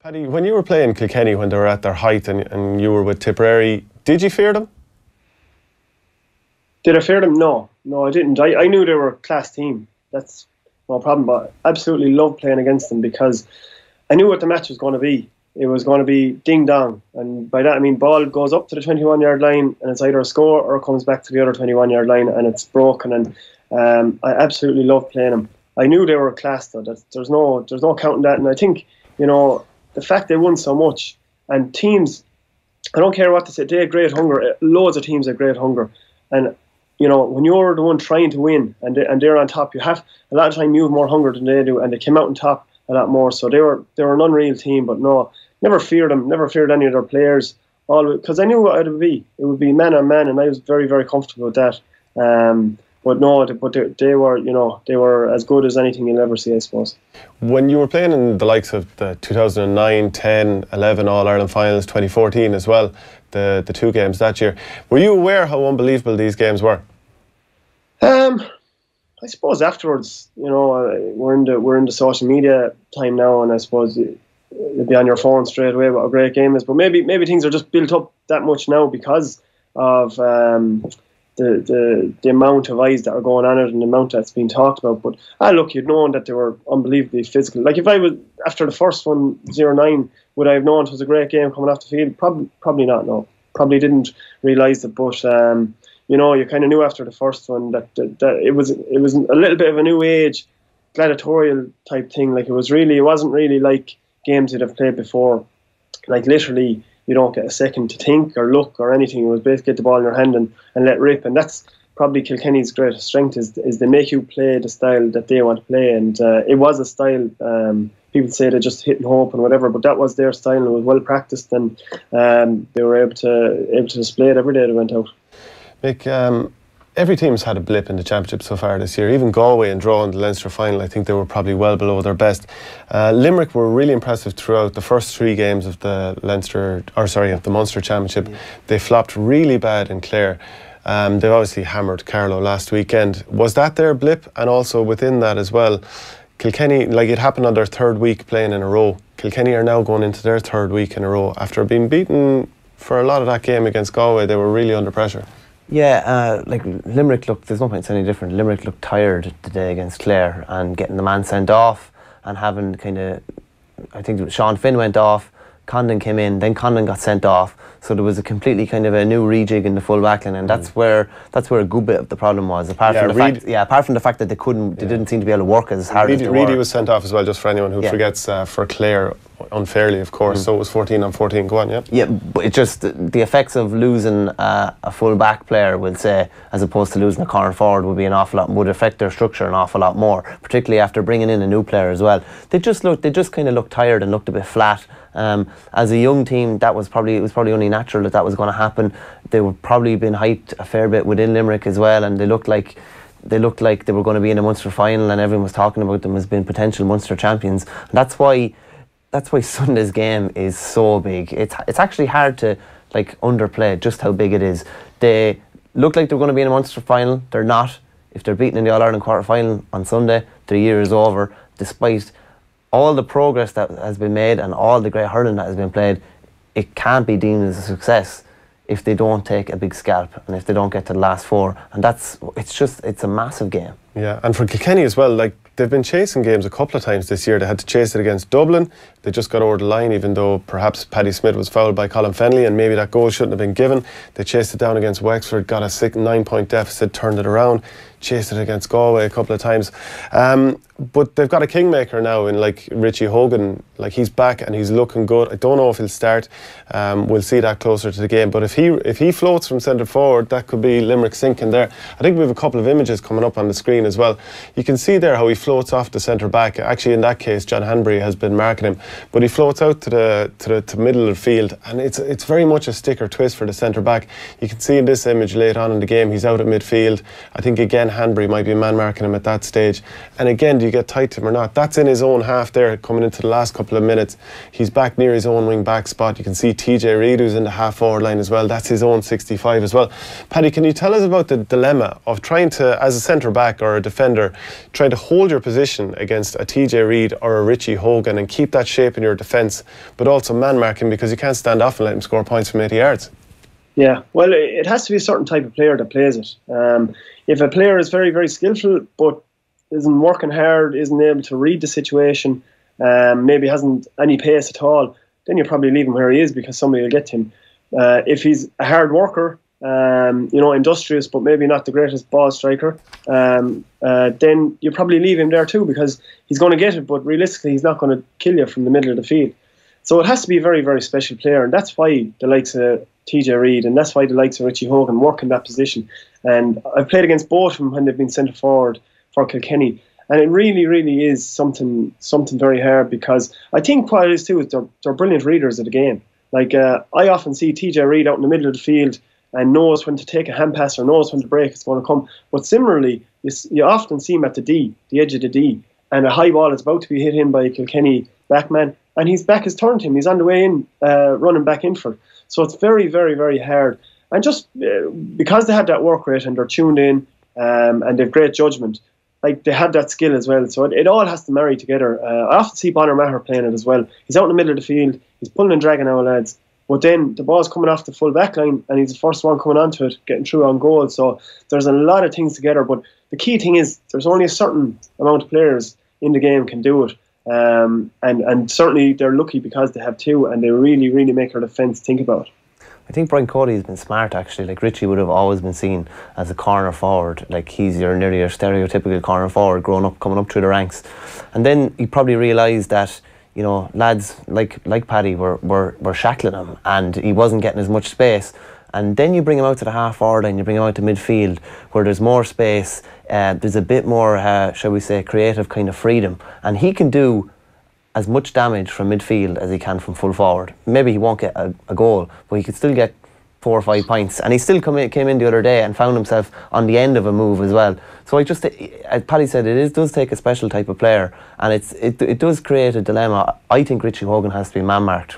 Paddy, when you were playing Kilkenny when they were at their height and you were with Tipperary, did you fear them? Did I fear them? No, I didn't. I knew they were a class team. That's no problem. But I absolutely loved playing against them because I knew what the match was going to be. It was going to be ding-dong. And by that I mean ball goes up to the 21-yard line and it's either a score or it comes back to the other 21-yard line and it's broken. And I absolutely loved playing them. I knew they were a class though. There's no counting that. And I think, the fact they won so much and teams, I don't care what they say, they had great hunger. Loads of teams had great hunger. And when you're the one trying to win and they're on top, you have a lot of time you have more hunger than they do, and they came out on top a lot more. So they were an unreal team. But no, never feared them, never feared any of their players. Because I knew what it would be. It would be man on man, and I was very, very comfortable with that. But no, they were as good as anything you'll ever see, I suppose. When you were playing in the likes of the 2009, 10, 11 All-Ireland finals, 2014 as well, the two games that year, were you aware how unbelievable these games were? I suppose afterwards, we're in the social media time now, and I suppose you'll be on your phone straight away what a great game is. But maybe things are just built up that much now because of the amount of eyes that are going on it and the amount that's being talked about. But look, you'd known that they were unbelievably physical. Like if I was after the first one, 0-9, would I have known it was a great game coming off the field? Probably not. No, probably didn't realise it. But you kind of knew after the first one that it was a little bit of a new age gladiatorial type thing. Like it wasn't really like games you'd have played before. Like literally, you don't get a second to think or look or anything. It was basically get the ball in your hand and let rip. And that's probably Kilkenny's greatest strength is they make you play the style that they want to play. And it was a style. People say they just hit and hope and whatever, but that was their style and it was well practiced, and they were able to display it every day they went out. Mick, every team's had a blip in the championship so far this year. Even Galway and drawing the Leinster final, I think they were probably well below their best. Limerick were really impressive throughout the first three games of the Munster Championship. Yeah. They flopped really bad in Clare. They obviously hammered Carlow last weekend. Was that their blip? And also within that as well, Kilkenny, like it happened on their third week playing in a row. Kilkenny are now going into their third week in a row. After being beaten for a lot of that game against Galway, they were really under pressure. Yeah, like Limerick looked, there's no point saying any different. Limerick looked tired today against Clare and getting the man sent off and having I think Sean Finn went off, Condon came in, then Condon got sent off. So there was a completely kind of a new rejig in the full backline, and that's where a good bit of the problem was. Apart from the fact that they didn't seem to be able to work as hard as they were. Reedy was sent off as well, just for anyone who forgets, for Clare, unfairly of course. So it was 14-on-14. Go on, yeah. Yeah, but it just the effects of losing a full back player, we'll say, as opposed to losing a corner forward, would affect their structure an awful lot more. Particularly after bringing in a new player as well. They just kind of looked tired and looked a bit flat. As a young team, it was probably only natural that was going to happen. They were probably been hyped a fair bit within Limerick as well, and they looked like they were going to be in a Munster final, and everyone was talking about them as being potential Munster champions. And that's why Sunday's game is so big. It's actually hard to underplay just how big it is. They look like they're going to be in a Munster final. They're not. If they're beaten in the All-Ireland quarter-final on Sunday, their year is over, despite all the progress that has been made and all the great hurling that has been played. It can't be deemed as a success if they don't take a big scalp and if they don't get to the last four. And it's a massive game. Yeah, and for Kilkenny as well, they've been chasing games a couple of times this year. They had to chase it against Dublin. They just got over the line, even though perhaps Paddy Smith was fouled by Colin Fennelly and maybe that goal shouldn't have been given. They chased it down against Wexford, got a 9-point deficit, turned it around, chased it against Galway a couple of times. But they've got a kingmaker now in Richie Hogan. He's back and he's looking good. I don't know if he'll start. We'll see that closer to the game. But if he floats from centre forward, that could be Limerick sinking there. I think we have a couple of images coming up on the screen as well. You can see there how he floats off the centre back. Actually, in that case, John Hanbury has been marking him, but he floats out to the middle of the field, and it's very much a stick or twist for the centre back. You can see in this image later on in the game, he's out at midfield. I think again Hanbury might be man marking him at that stage, and again, you get tight to him or not? That's in his own half there coming into the last couple of minutes. He's back near his own wing back spot. You can see TJ Reid, who's in the half forward line as well. That's his own 65 as well. Paddy, can you tell us about the dilemma of trying to, as a centre back or a defender, trying to hold your position against a TJ Reid or a Richie Hogan and keep that shape in your defence, but also man marking, because you can't stand off and let him score points from 80 yards? Yeah, well, it has to be a certain type of player that plays it. If a player is very, very skillful but isn't working hard, isn't able to read the situation, maybe hasn't any pace at all, then you probably leave him where he is because somebody will get to him. If he's a hard worker, industrious but maybe not the greatest ball striker, then you probably leave him there too, because he's going to get it, but realistically he's not going to kill you from the middle of the field. So it has to be a very, very special player, and that's why the likes of TJ Reid and that's why the likes of Richie Hogan work in that position. And I've played against both of them when they've been centre forward for Kilkenny, and it really, really is something very hard, because I think what it is too is they're brilliant readers of the game. Like I often see TJ Reid out in the middle of the field and knows when to take a hand pass or knows when the break is going to come. But similarly, you often see him at the edge of the D, and a high ball is about to be hit in by a Kilkenny backman, and his back is turned to him. He's on the way in, running back in for it. So it's very, very, very hard. And just because they have that work rate and they're tuned in and they've great judgment, like they have that skill as well. So it all has to marry together. I often see Bonner Maher playing it as well. He's out in the middle of the field, he's pulling and dragging our lads, but then the ball's coming off the full back line and he's the first one coming onto it, getting through on goal. So there's a lot of things together, but the key thing is there's only a certain amount of players in the game can do it. And certainly they're lucky because they have two, and they really, really make their defence think about it. I think Brian Cody's been smart actually. Like Richie would have always been seen as a corner forward. Like he's nearly your stereotypical corner forward, coming up through the ranks. And then he probably realised that, you know, lads like Paddy were shackling him and he wasn't getting as much space. And then you bring him out to the half forward line, you bring him out to midfield where there's more space, there's a bit more, shall we say, creative kind of freedom. And he can do as much damage from midfield as he can from full forward. Maybe he won't get a goal, but he could still get 4 or 5 points. And he still came in the other day and found himself on the end of a move as well. So as Paddy said, does take a special type of player, and it does create a dilemma. I think Richie Hogan has to be man-marked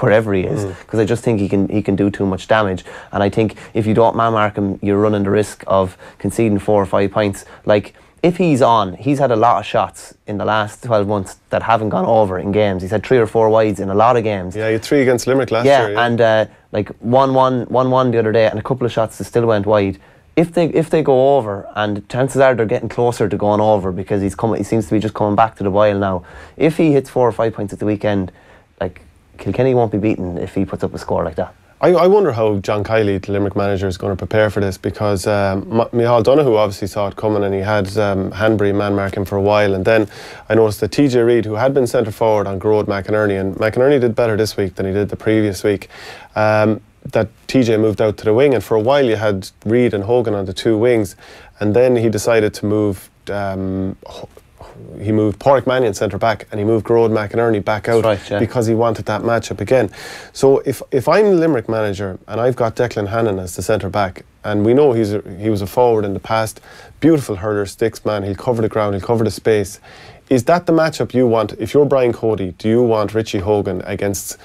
wherever he is, because I just think he can do too much damage. And I think if you don't man-mark him, you're running the risk of conceding 4 or 5 points. Like, if he's had a lot of shots in the last 12 months that haven't gone over in games. He's had 3 or 4 wides in a lot of games. Yeah, he had 3 against Limerick last year. Yeah, and like 1-1 the other day, and a couple of shots that still went wide. If they go over, and chances are they're getting closer to going over because he seems to be just coming back to the boil now. If he hits 4 or 5 points at the weekend, like Kilkenny won't be beaten if he puts up a score like that. I wonder how John Kiley, the Limerick manager, is going to prepare for this, because Micheál Donoghue obviously saw it coming and he had Hanbury man marking for a while, and then I noticed that TJ Reid, who had been centre forward on Grode McInerney, and McInerney did better this week than he did the previous week, that TJ moved out to the wing, and for a while you had Reid and Hogan on the 2 wings, and then he decided to move he moved Pádraig Mannion centre back, and he moved Grode McInerney back out, right, yeah, because he wanted that matchup again. So if I'm the Limerick manager and I've got Declan Hannon as the centre back, and we know he was a forward in the past, beautiful hurler, sticks man, he'll cover the ground, he'll cover the space. Is that the matchup you want? If you're Brian Cody, do you want Richie Hogan against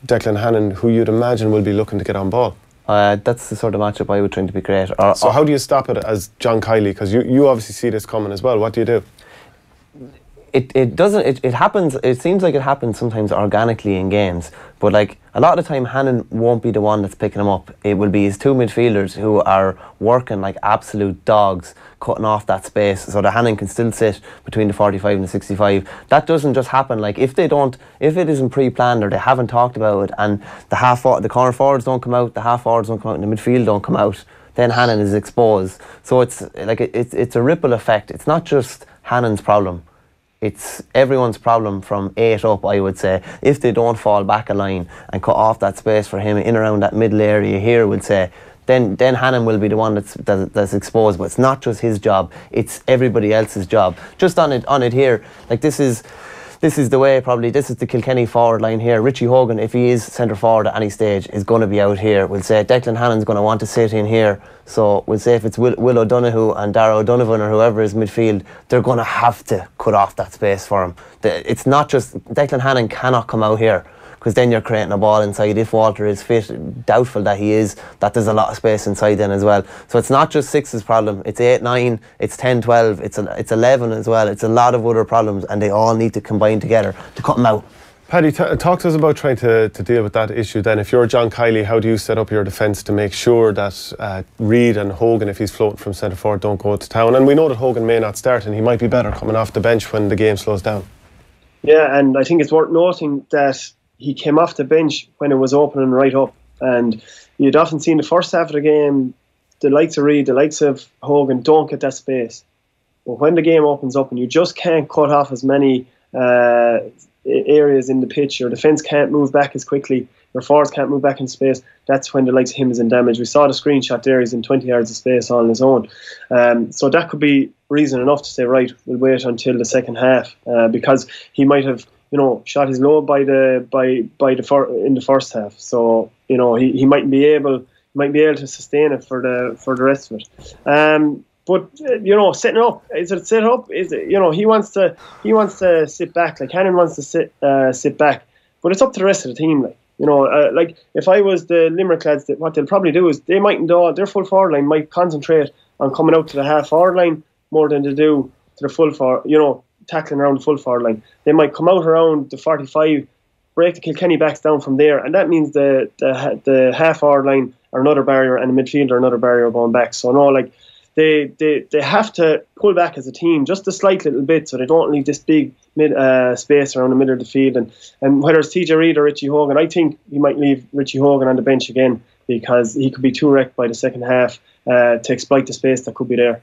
Declan Hannon, who you'd imagine will be looking to get on ball? That's the sort of matchup I would try to be create. So how do you stop it as John Kiley? Because you obviously see this coming as well. What do you do? It happens. It seems like it happens sometimes organically in games, but like a lot of the time Hannon won't be the one that's picking him up. It will be his 2 midfielders who are working like absolute dogs, cutting off that space so that Hannon can still sit between the 45 and the 65. That doesn't just happen. Like if it isn't pre-planned or they haven't talked about it, and the corner forwards don't come out, the half forwards don't come out, and the midfield don't come out, then Hannon is exposed. So it's like it's a ripple effect. It's not just Hannon's problem. It's everyone's problem from 8 up, I would say. If they don't fall back a line and cut off that space for him in around that middle area here, we'll say, then Hannon will be the one that's exposed. But it's not just his job; it's everybody else's job. Just on it here, like this is this is the way, probably, this is the Kilkenny forward line here. Richie Hogan, if he is centre forward at any stage, is going to be out here. We'll say Declan Hannon's going to want to sit in here. So we'll say if it's Will O'Donoghue and Darragh O'Donovan or whoever is midfield, they're going to have to cut off that space for him. It's not just, Declan Hannon cannot come out here, because then you're creating a ball inside. If Walter is fit, doubtful that he is, that there's a lot of space inside then as well. So it's not just 6's problem, it's 8, 9, it's 10, 12, it's 11 as well. It's a lot of other problems, and they all need to combine together to cut them out. Paddy, talk to us about trying to deal with that issue then. If you're John Kiley, how do you set up your defence to make sure that Reid and Hogan, if he's floating from centre forward, don't go to town? And we know that Hogan may not start, and he might be better coming off the bench when the game slows down. Yeah, and I think it's worth noting that he came off the bench when it was opening right up, and you'd often seen the first half of the game, the likes of Reid, the likes of Hogan don't get that space. But when the game opens up and you just can't cut off as many areas in the pitch, your defence can't move back as quickly, your forwards can't move back in space, that's when the likes of him is in damage. We saw the screenshot there, he's in 20 yards of space all on his own. So that could be reason enough to say, right, we'll wait until the second half, because he might have, shot his load in the first half. So he might be able to sustain it for the rest of it. But setting up, is it set up? Is it, he wants to sit back, like Hannon wants to sit back, but it's up to the rest of the team. Like if I was the Limerick lads, what they'll probably do is they mightn't their full forward line might concentrate on coming out to the half forward line more than they do to the full forward, tackling around the full forward line. They might come out around the 45, break the Kilkenny backs down from there, and that means the half forward line are another barrier, and the midfield are another barrier going back. So they have to pull back as a team just a slight little bit, so they don't leave this big space around the middle of the field. And whether it's TJ Reid or Richie Hogan, I think he might leave Richie Hogan on the bench again, because he could be too wrecked by the second half to exploit the space that could be there.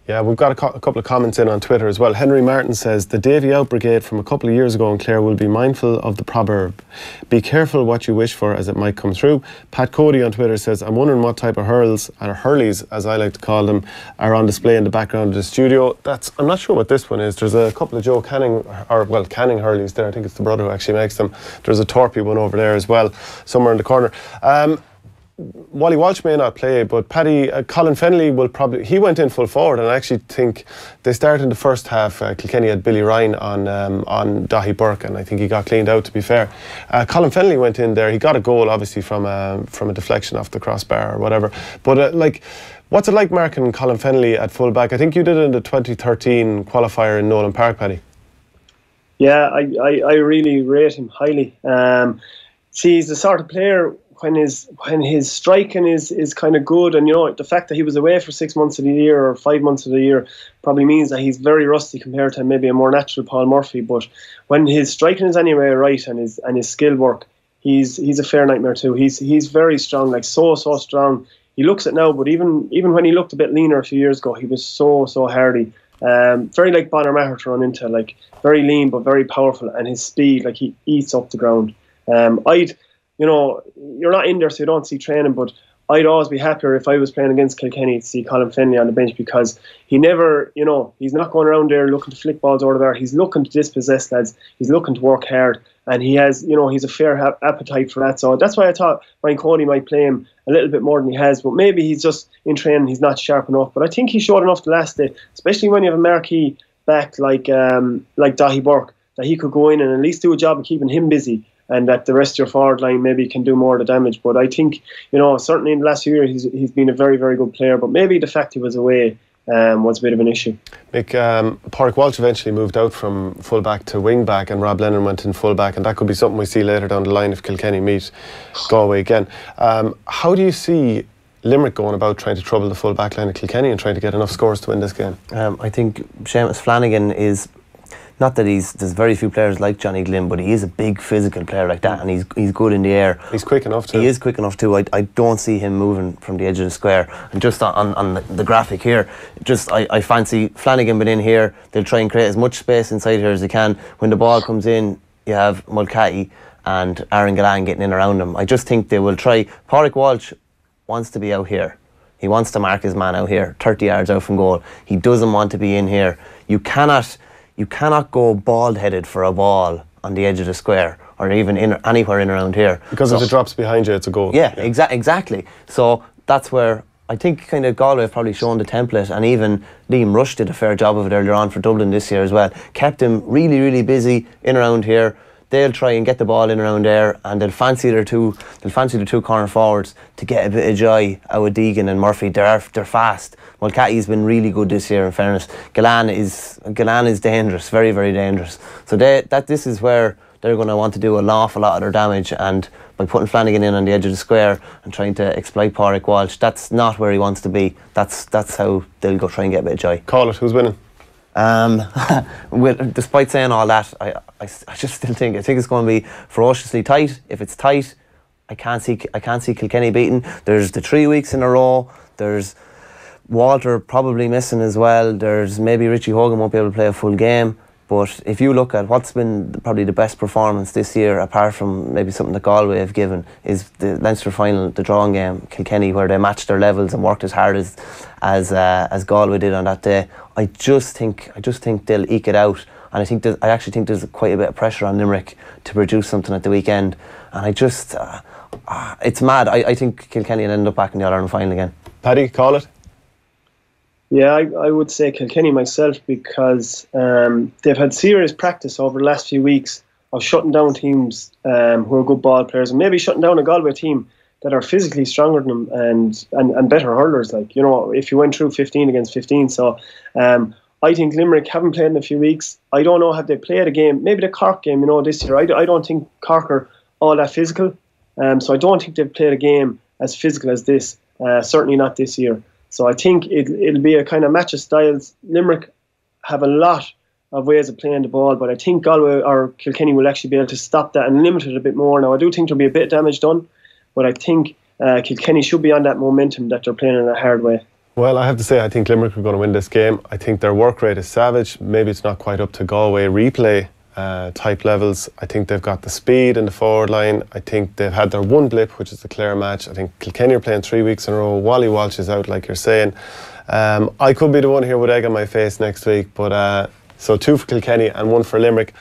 Yeah, we've got a couple of comments in on Twitter as well. Henry Martin says, the Davy Out Brigade from a couple of years ago in Clare will be mindful of the proverb. Be careful what you wish for, as it might come through. Pat Cody on Twitter says, I'm wondering what type of hurls, or hurleys as I like to call them, are on display in the background of the studio. I'm not sure what this one is. There's a couple of Joe Canning, Canning hurleys there. I think it's the brother who actually makes them. There's a Torpy one over there as well, somewhere in the corner. Wally Walsh may not play, but Paddy, Colin Fennelly will probably, he went in full forward, and I actually think they started in the first half. Kilkenny had Billy Ryan on Dahi Burke, and I think he got cleaned out, to be fair. Colin Fennelly went in there, he got a goal obviously from a deflection off the crossbar or whatever, but what's it like marking Colin Fennelly at full back? I think you did it in the 2013 qualifier in Nolan Park, Paddy. Yeah, I really rate him highly. See, he's the sort of player, when his striking is kind of good, and the fact that he was away for 6 months of the year or 5 months of the year probably means that he's very rusty compared to maybe a more natural Paul Murphy. But when his striking is anyway right, and his skill work, he's a fair nightmare too. He's very strong, like so strong. He looks it now, but even when he looked a bit leaner a few years ago, he was so hardy. Very like Bonner Maher to run into, like very lean but very powerful, and his speed, like he eats up the ground. You're not in there, so you don't see training, but I'd always be happier if I was playing against Kilkenny to see Colin Fennelly on the bench, because he never, he's not going around there looking to flick balls over there. He's looking to dispossess lads. He's looking to work hard, and he has, he's a fair appetite for that. So that's why I thought Ryan Cody might play him a little bit more than he has, but maybe he's just in training, he's not sharp enough. But I think he showed enough the last day, especially when you have a marquee back like Dahi Burke, that he could go in and at least do a job of keeping him busy, and that the rest of your forward line maybe can do more of the damage. But I think, certainly in the last few years, he's been a very, very good player. But maybe the fact he was away was a bit of an issue. Mick, Pádraig Walsh eventually moved out from full back to wing back, and Rob Lennon went in full back, and that could be something we see later down the line if Kilkenny meet Galway again. How do you see Limerick going about trying to trouble the full back line of Kilkenny and trying to get enough scores to win this game? I think Seamus Flanagan is, not that there's very few players like Johnny Glynn, but he is a big physical player like that, and he's good in the air. He's quick enough too. He is quick enough too. I don't see him moving from the edge of the square. And just on the graphic here, I fancy Flanagan been in here. They'll try and create as much space inside here as they can. When the ball comes in, you have Mulcahy and Aaron Gillan getting in around him. I just think they will try. Pádraig Walsh wants to be out here. He wants to mark his man out here, 30 yards out from goal. He doesn't want to be in here. You cannot you cannot go bald-headed for a ball on the edge of the square or even anywhere in around here. Because if it drops behind you, it's a goal. Yeah, exactly. So that's where I think kind of Galway have probably shown the template, and even Liam Rush did a fair job of it earlier on for Dublin this year as well. Kept him really, really busy in around here. They'll try and get the ball in around there, and they'll fancy the two corner forwards to get a bit of joy out of Deegan and Murphy. They're fast. Mulcahy's been really good this year, in fairness. Gillane is dangerous, very, very dangerous. So this is where they're going to want to do an awful lot of their damage, and by putting Flanagan in on the edge of the square and trying to exploit Pádraig Walsh, that's not where he wants to be. That's how they'll go try and get a bit of joy. Call it. Who's winning? Despite saying all that, I just still think it's going to be ferociously tight. If it's tight, I can't see Kilkenny beaten. There's the 3 weeks in a row. There's Walter probably missing as well. There's maybe Richie Hogan won't be able to play a full game. But if you look at what's been probably the best performance this year, apart from maybe something that Galway have given, is the Leinster final, the drawing game, Kilkenny, where they matched their levels and worked as hard as Galway did on that day. I just think they'll eke it out, and I actually think there's quite a bit of pressure on Limerick to produce something at the weekend. And it's mad. I think Kilkenny will end up back in the All-Ireland final again. Paddy, call it. Yeah, I would say Kilkenny myself, because they've had serious practice over the last few weeks of shutting down teams who are good ball players, and maybe shutting down a Galway team that are physically stronger than them and better hurlers. Like, you know, if you went through 15 against 15. So I think Limerick haven't played in a few weeks. I don't know, have they played a game? Maybe the Cork game, you know, this year. I don't think Cork are all that physical. So I don't think they've played a game as physical as this. Certainly not this year. So I think it'll be a kind of match of styles. Limerick have a lot of ways of playing the ball, but I think Galway or Kilkenny will actually be able to stop that and limit it a bit more. Now, I do think there'll be a bit of damage done, but I think Kilkenny should be on that momentum that they're playing in a hard way. Well, I have to say, I think Limerick are going to win this game. I think their work rate is savage. Maybe it's not quite up to Galway replay type levels. I think they've got the speed in the forward line. I think they've had their one blip, which is the Clare match. I think Kilkenny are playing 3 weeks in a row. Wally Walsh is out, like you're saying. I could be the one here with egg on my face next week, but so 2 for Kilkenny and 1 for Limerick.